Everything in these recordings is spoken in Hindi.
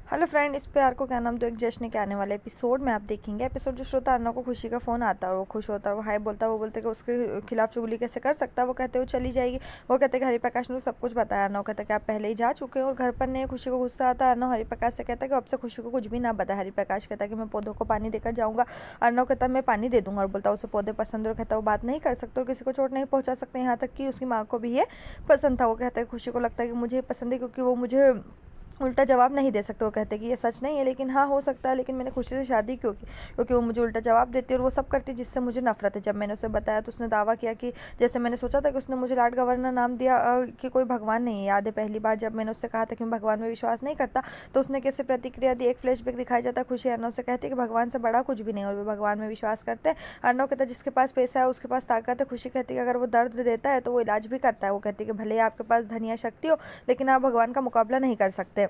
हेलो फ्रेंड, इस प्यार को क्या नाम दो एक जश्न के आने वाले एपिसोड में आप देखेंगे। एपिसोड जो श्रोता अर्नव को खुशी का फ़ोन आता है और वो खुश होता है, वो हाय बोलता है। वो बोलते कि उसके खिलाफ चुगली कैसे कर सकता है। वो कहते हो चली जाएगी। वो कहते कि हरिप्रकाश ने सबकुछ बताया। अर्नव कहता है कि आप पहले ही जा चुके हैं और घर पर नहीं। खुशी को गुस्सा आता है। अर्नव हरिप्रकाश से कहता है कि अब से खुशी को कुछ भी ना बताए। हरिप्रकाश कहता है कि मैं पौधों को पानी देकर जाऊँगा। अर्नव कहता है मैं पानी दे दूँगा और बोलता है उसे पौधे पसंद है और कहता है वो बात नहीं कर सकते और किसी को चोट नहीं पहुँचा सकते। यहाँ तक कि उसकी माँ को भी ये पसंद था। वो कहता है खुशी को लगता है कि मुझे पसंद है क्योंकि वो मुझे उल्टा जवाब नहीं दे सकते। वो कहते कि ये सच नहीं है, लेकिन हाँ हो सकता है। लेकिन मैंने खुशी से शादी क्यों की? क्योंकि वो मुझे उल्टा जवाब देती है और वो सब करती है जिससे मुझे नफरत है। जब मैंने उसे बताया तो उसने दावा किया कि जैसे मैंने सोचा था कि उसने मुझे लॉर्ड गवर्नर नाम दिया कि कोई भगवान नहीं है। याद है पहली बार जब मैंने उससे कहा था कि मैं भगवान में विश्वास नहीं करता तो उसने कैसे प्रतिक्रिया दी। एक फ्लैशबैक दिखाया जाता है। खुशी अर्नव से कहती है कि भगवान से बड़ा कुछ भी नहीं और वे भगवान में विश्वास करते हैं। अर्नव कहता है जिसके पास पैसा है उसके पास ताकत है। खुशी कहती है कि अगर वो दर्द देता है तो वो इलाज भी करता है। वो कहती है कि भले ही आपके पास धन या शक्ति हो, लेकिन आप भगवान का मुकाबला नहीं कर सकते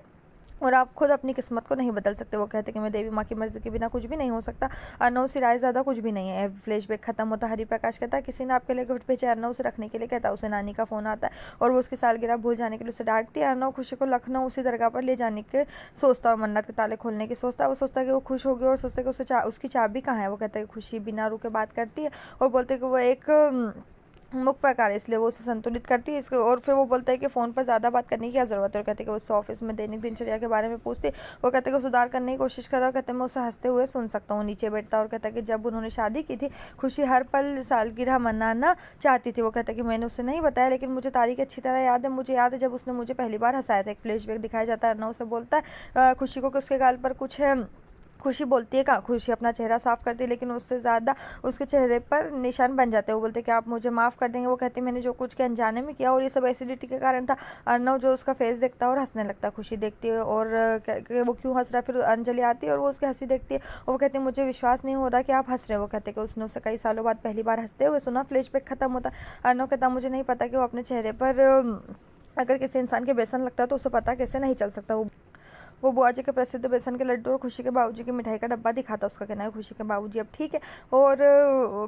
और आप खुद अपनी किस्मत को नहीं बदल सकते। वो कहते कि मैं देवी माँ की मर्जी के बिना कुछ भी नहीं हो सकता। अर्नव से राय ज़्यादा कुछ भी नहीं है। फ्लैशबैक खत्म होता। हरिप्रकाश कहता है किसी ने आपके लिए गिफ्ट भेजा। अर्नव से रखने के लिए कहता है। उसे नानी का फ़ोन आता है और वो उसकी सालगिरह भूल जाने के लिए उसे डांटती है। अर्नव खुशी को लखनऊ उसी दरगाह पर ले जाने के सोचता और मन्नत के ताले खोलने की सोचता है। वो सोचता है कि वो खुश होगी और सोचता है कि उसकी चाबी कहाँ है। वो कहता है कि खुशी बिना रुके बात करती है और बोलते कि वो एक मुख्य प्रकार है, इसलिए वो उसे संतुलित करती है। इसके और फिर वो बोलता है कि फ़ोन पर ज़्यादा बात करने की क्या ज़रूरत है और कहते हैं कि उससे ऑफिस में दैनिक दिनचर्या के बारे में पूछती है। वो कहते हैं कि सुधार करने की कोशिश कर रहा है। कहते हैं मैं उसे हंसते हुए सुन सकता हूँ। नीचे बैठता है और कहता है कि जब उन्होंने शादी की थी खुशी हर पल सालगिरह मनाना चाहती थी। वो कहता है कि मैंने उसे नहीं बताया लेकिन मुझे तारीख अच्छी तरह याद है। मुझे याद है जब उसने मुझे पहली बार हंसाया था। एक फ्लैशबैक दिखाया जाता है। अर्नव से बोलता है खुशी को कि उसके गाल पर कुछ है। खुशी बोलती है कहाँ? खुशी अपना चेहरा साफ करती है लेकिन उससे ज़्यादा उसके चेहरे पर निशान बन जाते हैं। वो बोलते हैं कि आप मुझे माफ़ कर देंगे। वो कहती है मैंने जो कुछ किया अनजाने में किया और ये सब एसिडिटी के कारण था। अर्नव जो उसका फेस देखता है और हंसने लगता है। खुशी देखती है और वो क्यों हंस रहा है। फिर अंजलि आती है और वो उसकी हंसी देखती है और वो कहती है मुझे विश्वास नहीं हो रहा कि आप हंस रहे हो। वो कहते हैं कि उसने उसे कई सालों बाद पहली बार हंसते हुए सुना। फ्लैशबैक खत्म होता। अर्नव कहता मुझे नहीं पता कि वो अपने चेहरे पर अगर किसी इंसान के व्यसन लगता है तो उसे पता कैसे नहीं चल सकता। वो बुआ जी के प्रसिद्ध बेसन के लड्डू और खुशी के बाबूजी की मिठाई का डब्बा दिखाता। उसका कहना है खुशी के बाबूजी अब ठीक है और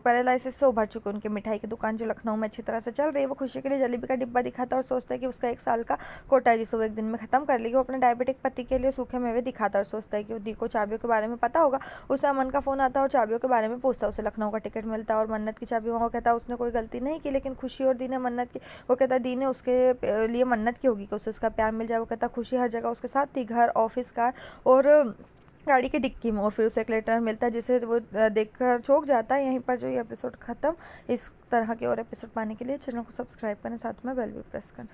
पैरालिसिस से उभर चुके। उनकी मिठाई की दुकान जो लखनऊ में अच्छी तरह से चल रही है। वो खुशी के लिए जलेबी का डिब्बा दिखाता और सोचता है कि उसका 1 साल का कोटा है जिसे वो एक दिन में ख़त्म कर लेगी। वो अपने डायबिटिक पति के लिए सूखे मेवे दिखाता और सोचता है कि दी को चाबियों के बारे में पता होगा। उसे अमन का फ़ोन आता है और चाबियों के बारे में पूछता है। उसे लखनऊ का टिकट मिलता है और मन्नत की चाबी वहाँ कहता है उसने कोई गलती नहीं की लेकिन खुशी और दी ने मन्नत की। वो कहता है दी ने उसके लिए मन्नत की होगी कि उसे उसका प्यार मिल जाए। वो कहता खुशी हर जगह उसके साथ थी, घर, ऑफिस, कार और गाड़ी की डिक्की में। और फिर उसे एक लेटर मिलता है जिसे वो देखकर चौंक जाता है। यहीं पर जो ये एपिसोड ख़त्म। इस तरह के और एपिसोड पाने के लिए चैनल को सब्सक्राइब करें, साथ में बेल भी प्रेस करें।